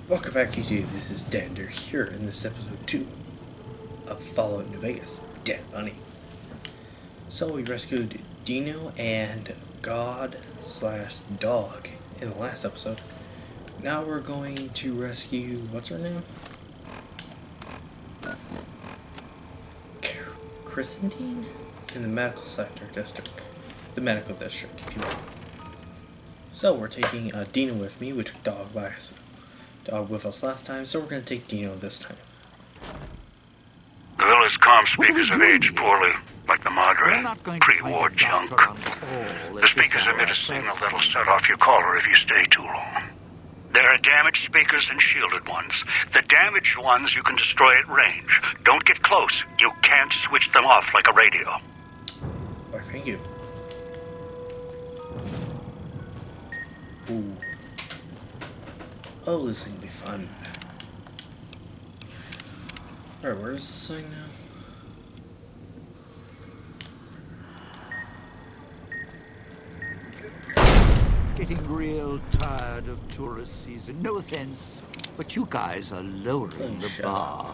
Welcome back, YouTube. This is DEADENDER here in this episode 2 of Fallout New Vegas, Dead Money. So we rescued Dino and God/Dog in the last episode. Now we're going to rescue, what's her name? Chrysantine? In the medical sector district. The medical district, if you will. So we're taking Dino with me. We took Dog with us last time, so we're going to take Dino this time. The village comm speakers have aged poorly, like the Madre, pre-war junk. The speakers emit a signal that'll set off your caller if you stay too long. There are damaged speakers and shielded ones. The damaged ones you can destroy at range. Don't get close. You can't switch them off like a radio. Oh, thank you. Ooh. Oh, this thing will be fun. Alright, where is this thing now? Getting real tired of tourist season. No offense, but you guys are lowering the bar.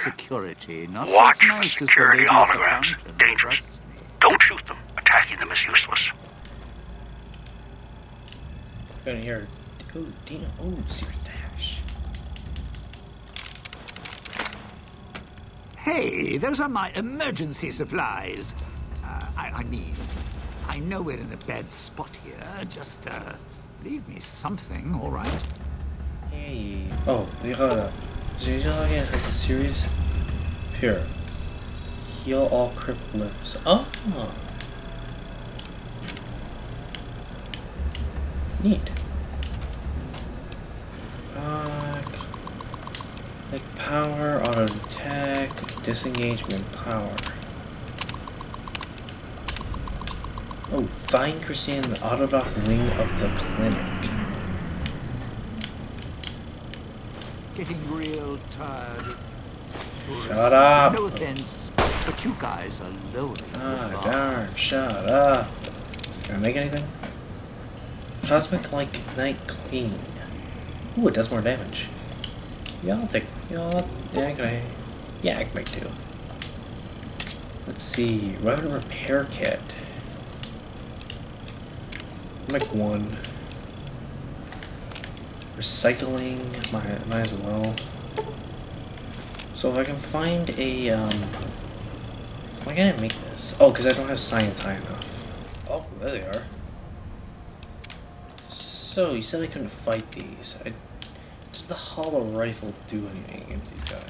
Security, not Watch as for nice security as the lady at the holograms. fountain, Dangerous. trust me. Don't shoot them. Attacking them is useless. Gonna hear. Oh, Dino. Oh, secret stash. Hey, those are my emergency supplies. I mean, I know we're in a bad spot here. Just leave me something, all right? Hey. Oh, Zhuzhage has a series. Here. Heal all crippled limbs. Oh. Neat. Like power, auto detect, disengagement power. Oh, find Christine in the autodoc wing of the clinic. Getting real tired of tourist Shut up! season. No offense, but you guys are lowering the Ah, bar. darn, shut up. Can I make anything? Cosmic Light Clean. Ooh, it does more damage. Yeah, I'll take. Yeah, I can make two. Let's see. Weapon repair kit. I'll make one. Recycling. Might as well. So if I can find a why can't I make this? Oh, because I don't have science high enough. Oh, there they are. So you said I couldn't fight these. Does the hollow rifle do anything against these guys?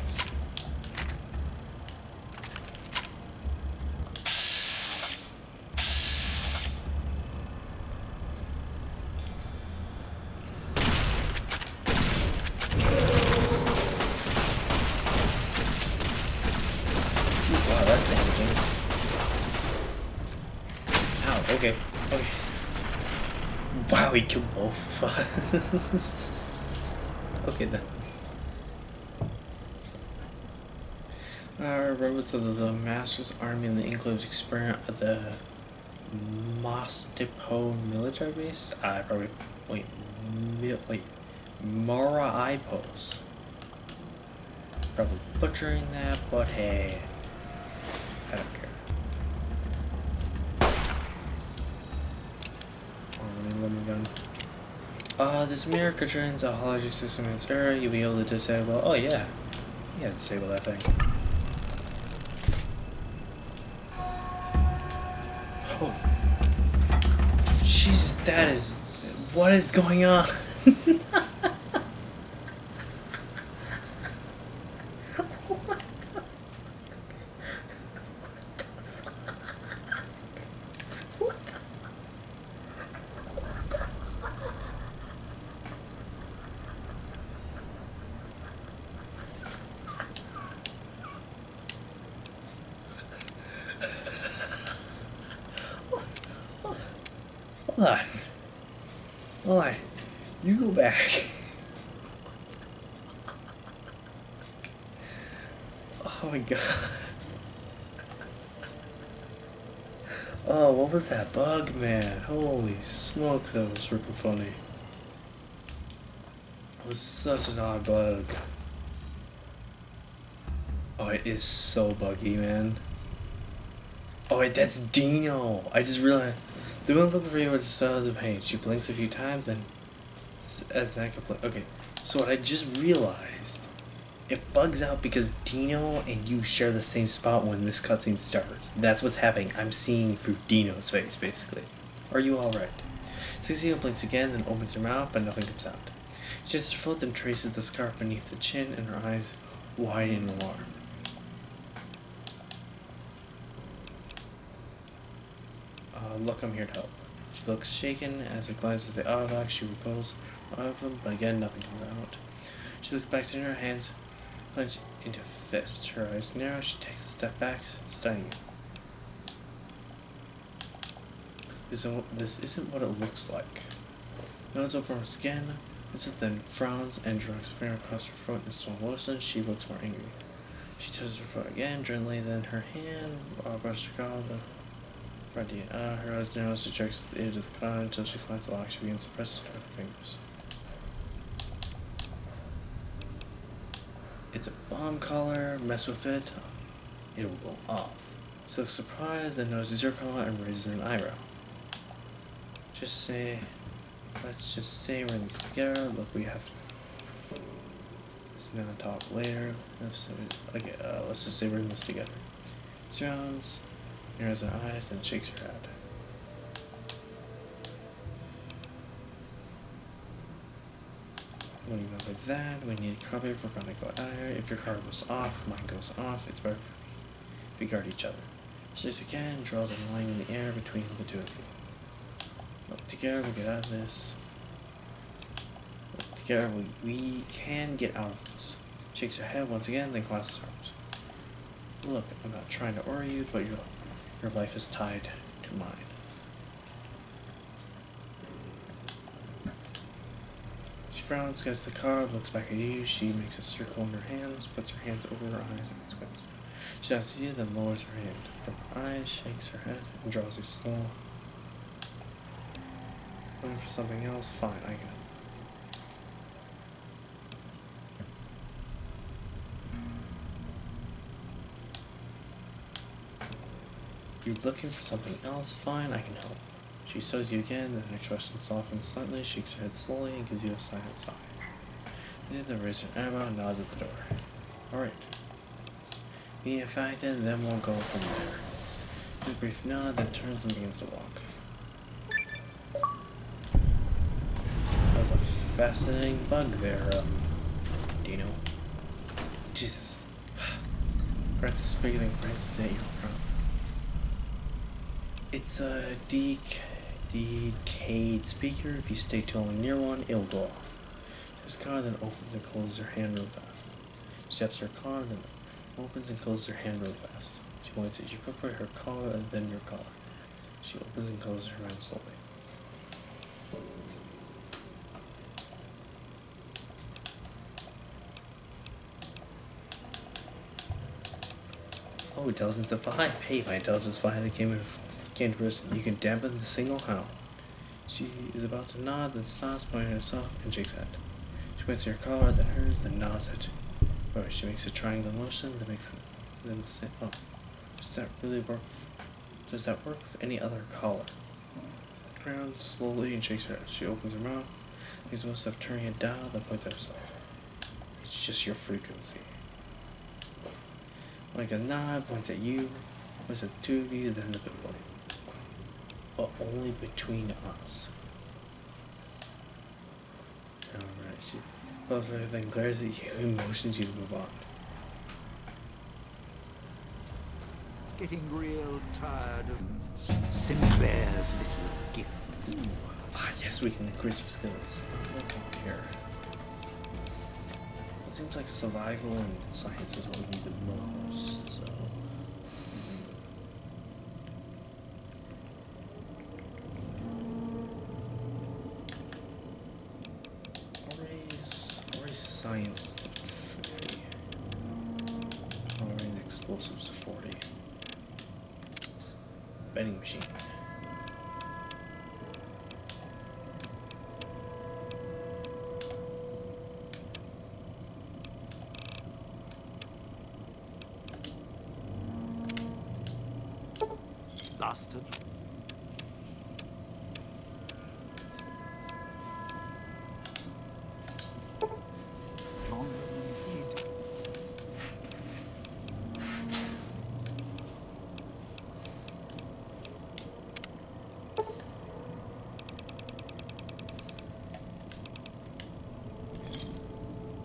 Ooh, wow, that's damaging. Ow, okay. Okay. Wow, he killed both of us. Okay then. Robots of the Master's Army and the Enclave's experiment at the Mostipo military base? Probably. Wait. Mora Post. Probably butchering that, but hey. I don't care. Let me gun. This mirror contains a hology system in its area. You'll be able to disable. Oh, yeah. Yeah, disable that thing. Oh. Jesus, that is. What is going on? Hold on. Hold on. You go back. Oh my god. Oh, what was that bug, man? Holy smokes, that was freaking funny. It was such an odd bug. Oh, it is so buggy, man. Oh, wait, that's Dino. I just realized. The one looking for you was the style of the paint. She blinks a few times, then as that complaint. Okay, so what I just realized, it bugs out because Dino and you share the same spot when this cutscene starts. That's what's happening. I'm seeing through Dino's face, basically. Are you alright? Dino blinks again, then opens her mouth, but nothing comes out. She just her foot, then traces the scarf beneath the chin, and her eyes widen in alarm. Look, I'm here to help. She looks shaken as it glides to the autolock. She repels one of them, but again, nothing comes out. She looks back, seeing her hands clench into fists. Her eyes narrow. She takes a step back, studying it. This isn't what it looks like. Nose over her skin. This then frowns and drags a finger across her throat in slow motion. She looks more angry. She touches her foot again, gently, then her hand brushes her collar. Her eyes narrow. She checks the edge of the collar until she finds the lock. She begins to press it with her fingers. It's a bomb collar. Mess with it, it will go off. She looks surprised and notices your collar and raises an eyebrow. Let's just say we're in this together. Look, we have this is gonna talk later. Okay, let's just say we're in this together. Surrounds, narrows her eyes, and shakes her head. What do you know with that? We need a copy if we're gonna go out here. If your card goes off, mine goes off. It's better if we guard each other. She looks again, draws a line in the air between the two of you. Look, together we get out of this. Look, together we can get out of this. Shakes her head once again, then crosses her arms. Look, I'm not trying to worry you, but your life is tied to mine. She frowns, gets the card, looks back at you. She makes a circle in her hands, puts her hands over her eyes, and squints. She nods to you, then lowers her hand from her eyes, shakes her head, and draws a slow. Looking for something else? Fine, I got it. You're looking for something else? Fine, I can help. She shows you again, then her expression softens slightly, shakes her head slowly, and gives you a silent sigh. Then raises her eyebrow and nods at the door. Alright. Being affected, then we'll go from there. A brief nod, then turns and begins to walk. That was a fascinating bug there, Dino. Jesus. Francis is bigger than Francis at your crown. It's a decayed speaker. If you stay too long near one, it'll go off. She car then opens and closes her hand real fast. She steps her car, then opens and closes her hand real fast. She points at you quickly, her collar, and then your collar. She opens and closes her hand slowly. Oh, intelligence of 5. Hey, my intelligence 5 that came to person. You can dampen the signal. How? She is about to nod, then stops, pointing at herself, and shakes her head. She points to her collar, then hers, then nods at you. Oh, she makes a triangle motion that makes them the same. Oh, does that really work? Does that work with any other collar? Ground slowly and shakes her head. She opens her mouth, makes most of turning it down, then points at herself. It's just your frequency. Like a nod, points at you, points at the two of you, then the big boy. But only between us. Alright, she both everything glares at you and motions you to move on. Getting real tired of Sinclair's little gifts. Ah, yes, we can increase our skills. Look on here. It seems like survival and science is what we need the most, so. Already science 50. Already explosives 40. vending machine. Bastard. Long indeed.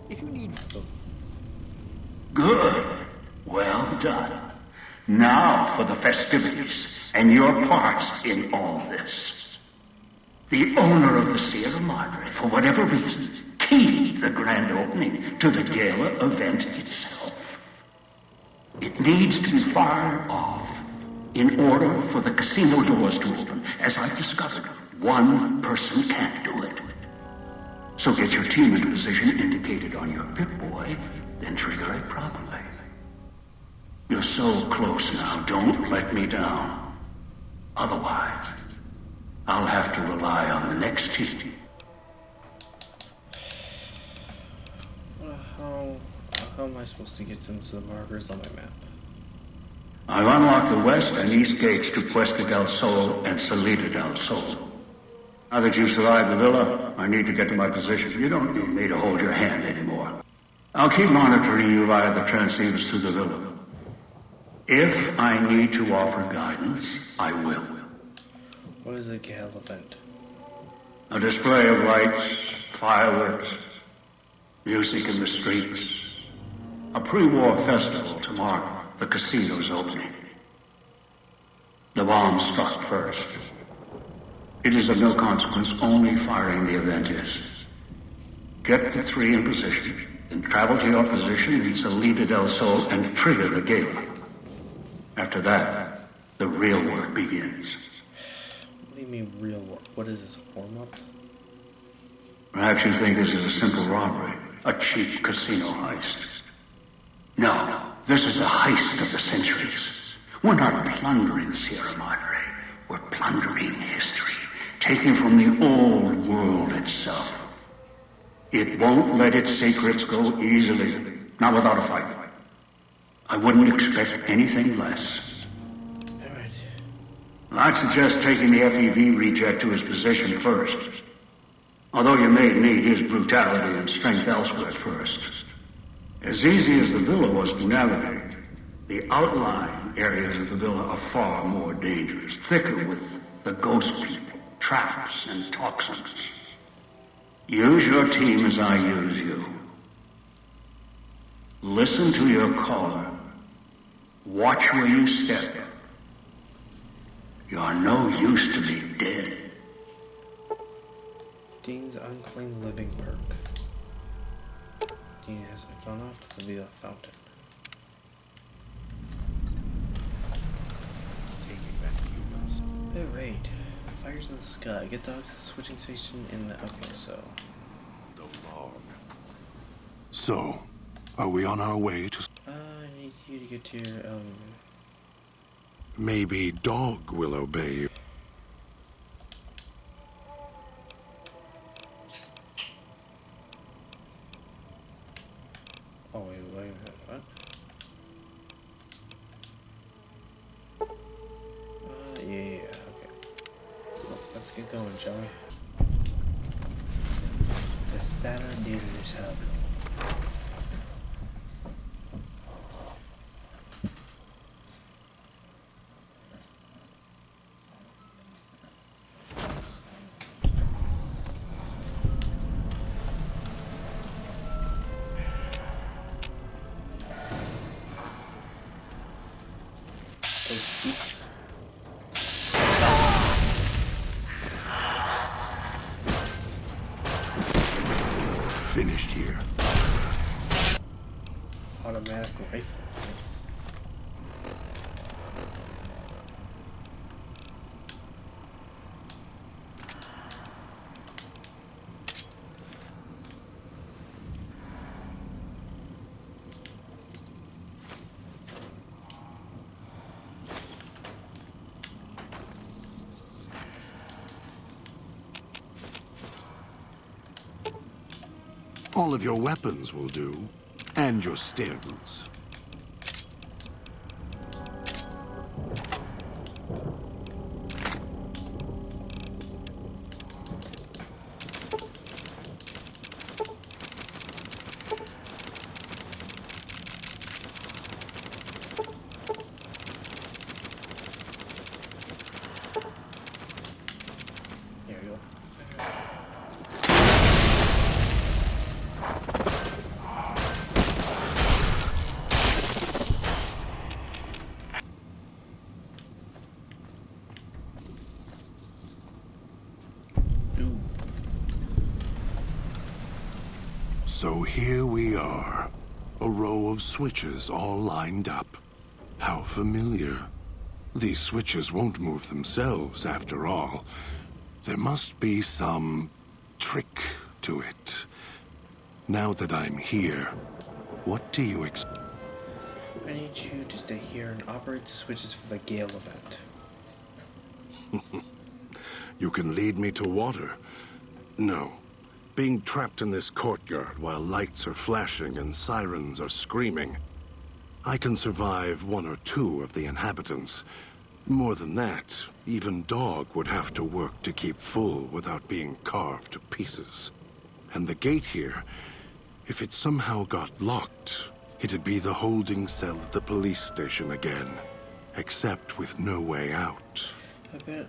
If you need... Good. Well done. Now for the festivities and your parts in all this. The owner of the Sierra Madre, for whatever reason, keyed the grand opening to the gala event itself. It needs to be fired off in order for the casino doors to open. As I've discovered, one person can't do it. So get your team into position indicated on your Pip-Boy, then trigger it properly. You're so close now, don't let me down. Otherwise, I'll have to rely on the next team. How am I supposed to get into the markers on my map? I've unlocked the west and east gates to Puesta del Sol and Salida del Sol. Now that you've survived the villa, I need to get to my position. You don't need me to hold your hand anymore. I'll keep monitoring you via the transceivers through the villa. If I need to offer guidance, I will. What is a gala event? A display of lights, fireworks, music in the streets. A pre-war festival to mark the casino's opening. The bomb struck first. It is of no consequence, only firing the event is. Get the three in position, then travel to your position in Salida del Sol and trigger the gala. After that, the real work begins. What do you mean real work? What is this, a warm-up? Perhaps you think this is a simple robbery, a cheap casino heist. No, this is a heist of the centuries. We're not plundering Sierra Madre. We're plundering history, taking from the old world itself. It won't let its secrets go easily, not without a fight. I wouldn't expect anything less. All right. I'd suggest taking the FEV reject to his position first. Although you may need his brutality and strength elsewhere first. As easy as the villa was to navigate, the outlying areas of the villa are far more dangerous, thicker with the ghost people, traps, and toxins. Use your team as I use you. Listen to your caller. Watch where you step. You're no use to me dead. Dean's unclean living perk. Dean has gone off to the Villa Fountain. Alright. Fires in the sky. Get dogs to the switching station in the... Okay, so... The log. So, are we on our way to... I need you to get to your elevator. Maybe Dog will obey you. Oh, wait a minute. What? Yeah, okay. Well, let's get going, shall we? The Sala de Luz Hub. Go seek. Finished here. Automatic rifle. Nice. All of your weapons will do, and your stems. There you go. Ooh. So here we are. A row of switches all lined up. How familiar. These switches won't move themselves, after all. There must be some trick to it. Now that I'm here, what do you expect? I need you to stay here and operate the switches for the Gale event. You can lead me to water. No. Being trapped in this courtyard while lights are flashing and sirens are screaming. I can survive 1 or 2 of the inhabitants. More than that, even Dog would have to work to keep full without being carved to pieces. And the gate here, if it somehow got locked, it'd be the holding cell at the police station again. Except with no way out. I bet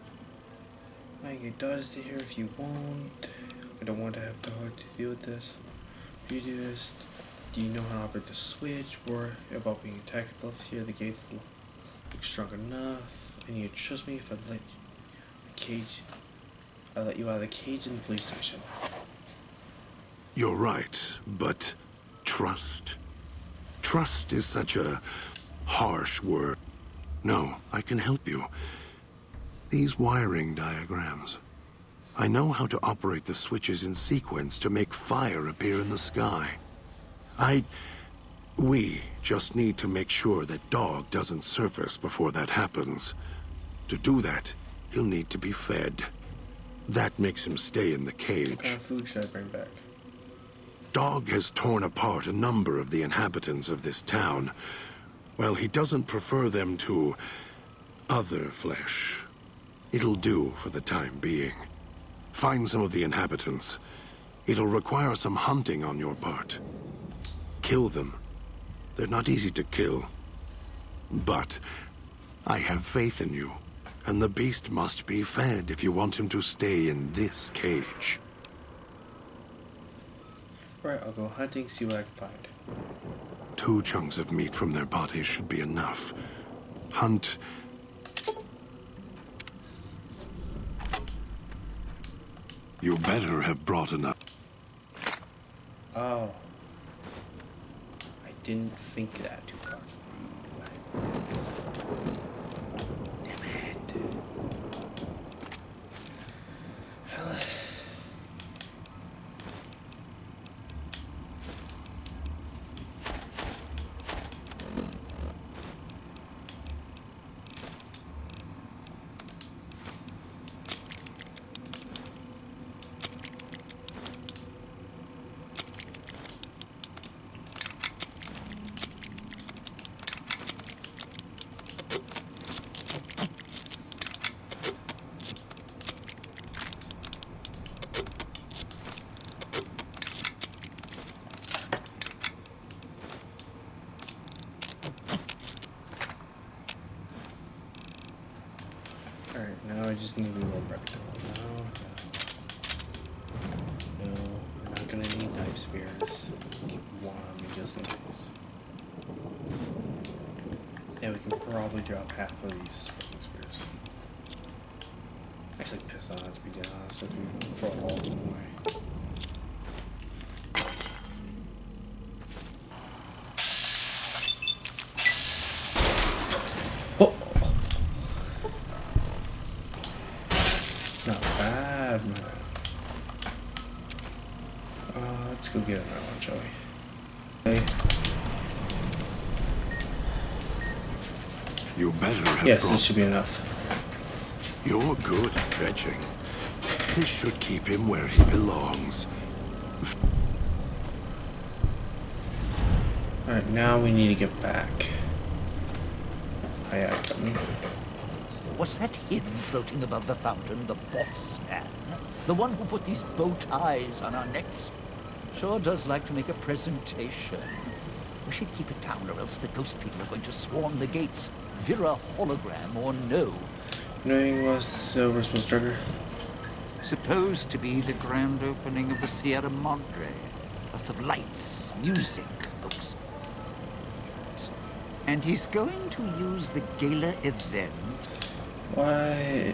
I might get Dog to stay here if you want. I don't want to have Dog to deal with this. You do this. Do you know how to operate the switch? Worry about being attacked if left here. The gates look strong enough. And you trust me if I let you out of the cage in the police station. You're right, but trust? Trust is such a harsh word. No, I can help you. These wiring diagrams. I know how to operate the switches in sequence to make fire appear in the sky. We just need to make sure that Dog doesn't surface before that happens. To do that, he'll need to be fed. That makes him stay in the cage. What kind of food should I bring back? Dog has torn apart a number of the inhabitants of this town. Well, he doesn't prefer them to other flesh. It'll do for the time being. Find some of the inhabitants. It'll require some hunting on your part. Kill them. They're not easy to kill. But I have faith in you. And the beast must be fed if you want him to stay in this cage. Right, I'll go hunting, see what I can find. 2 chunks of meat from their bodies should be enough. Hunt. You better have brought enough. Oh. I didn't think that too far. Damn it. Hell. Alright, now I just need a little break. No, we're not gonna need knife spears. Keep one on me just in case. And we can probably drop half of these fucking spears. Actually piss on it, to be dead honest with you, throw all of them away. Not bad, man. Let's go get another one, shall we? Okay. You better have Yes, brought... this should be enough. You're good at fetching. This should keep him where he belongs. Alright, now we need to get back. Aye, aye, Captain. Was that him floating above the fountain, the boss man? The one who put these bow ties on our necks? Sure does like to make a presentation. We should keep it down, or else the ghost people are going to swarm the gates. Vira hologram or no. Knowing was we're supposed to trigger. Supposed to be the grand opening of the Sierra Madre. Lots of lights, music, books. And he's going to use the gala event. Why?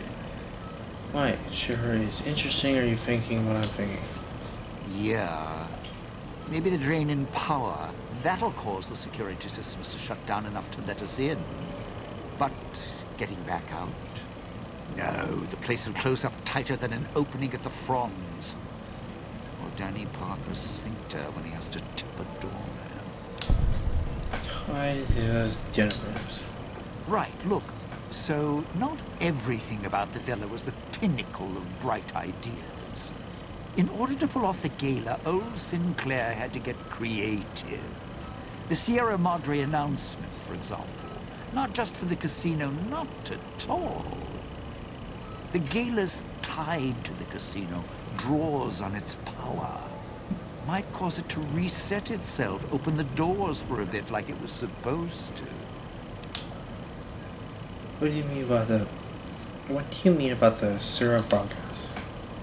Sure is interesting. Are you thinking what I'm thinking? Yeah. Maybe the drain in power. That'll cause the security systems to shut down enough to let us in. But getting back out? No, the place will close up tighter than an opening at the Fronds. Or Danny Parker's sphincter when he has to tip a doorman. Why do those generators? Right, look. So, not everything about the villa was the pinnacle of bright ideas. In order to pull off the gala, old Sinclair had to get creative. The Sierra Madre announcement, for example. Not just for the casino, not at all. The gala's tied to the casino, draws on its power. Might cause it to reset itself, open the doors for a bit like it was supposed to. What do you mean about the Sierra broadcast?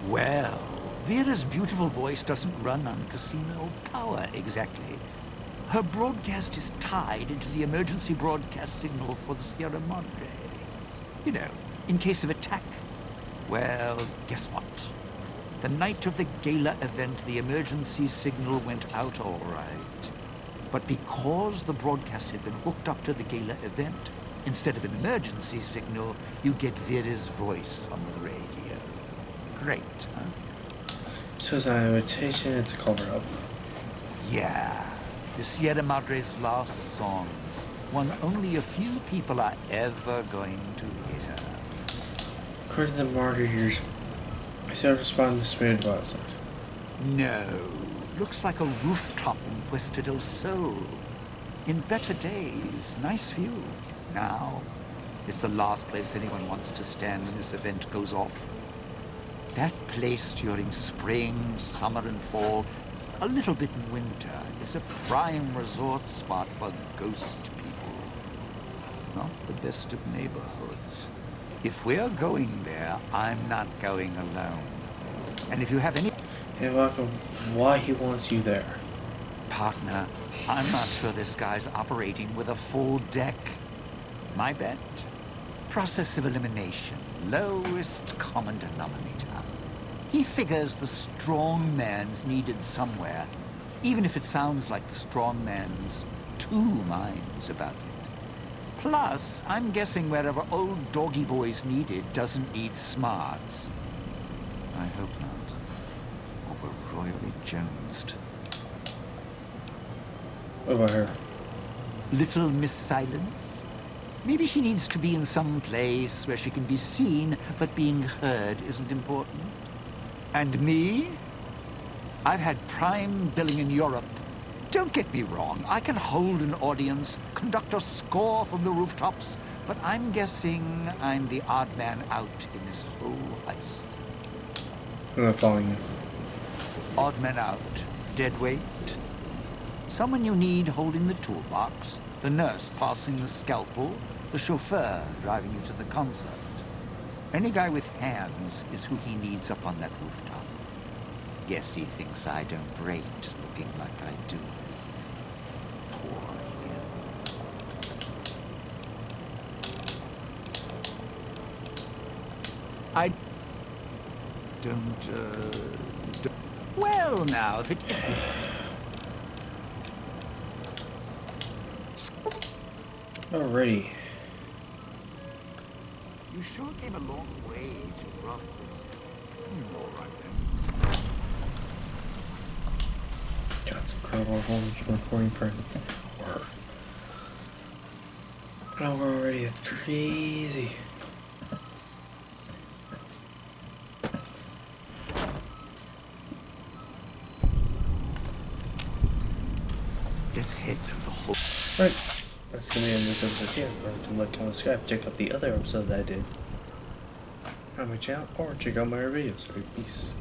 Well, Vera's beautiful voice doesn't run on casino power exactly. Her broadcast is tied into the emergency broadcast signal for the Sierra Madre. You know, in case of attack. Well, guess what? The night of the gala event, the emergency signal went out all right. But because the broadcast had been hooked up to the gala event, instead of an emergency signal, you get Vera's voice on the radio. Great, huh? So it's not an invitation, it's a cover-up. Yeah. The Sierra Madre's last song. One only a few people are ever going to hear. According to the marketers, I see a respond this way to outside. No. Looks like a rooftop in Puesta del Sol. In better days, nice view. Now, it's the last place anyone wants to stand when this event goes off. That place during spring, summer and fall, a little bit in winter, is a prime resort spot for ghost people. Not the best of neighborhoods. If we're going there, I'm not going alone. And if you have any... Hey, welcome. Why he wants you there? Partner, I'm not sure this guy's operating with a full deck. My bet? Process of elimination. Lowest common denominator. He figures the strong man's needed somewhere, even if it sounds like the strong man's two minds about it. Plus, I'm guessing wherever old doggy boy's needed doesn't need smarts. I hope not. Or we're royally jonesed. What about her? Little Miss Silence? Maybe she needs to be in some place where she can be seen, but being heard isn't important. And me? I've had prime billing in Europe. Don't get me wrong, I can hold an audience, conduct a score from the rooftops, but I'm guessing I'm the odd man out in this whole heist. I'm not following you. Odd man out. Dead weight. Someone you need holding the toolbox, the nurse passing the scalpel, the chauffeur driving you to the concert. Any guy with hands is who he needs up on that rooftop. Guess he thinks I don't rate looking like I do. Poor him. I don't, well now, if it isn't... Alrighty. You sure came a long way to rough this. All right then. Got some incredible home recording for an hour already. That's crazy. Let's head through the hole. Right. That's gonna be in this episode here. Remember to like, comment, subscribe, check out the other episode that I did on my channel, or check out my other videos. Peace.